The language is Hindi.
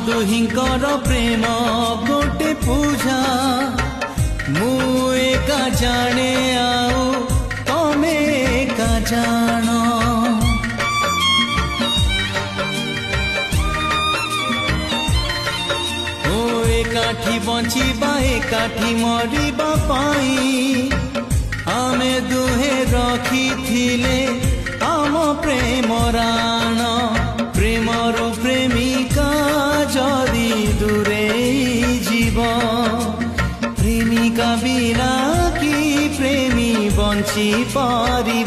दुहिंकर प्रेम गोटे पूजा मु एका जाने आउ तमे एका जान एकाठी बंचिबा एकाठी मरिबा पाई आमे दुहे रखिथिले आम प्रेम राण प्रेमरु प्रेमिका जदि दूरे जीव प्रेमिका बिना कि प्रेमी बंची पारि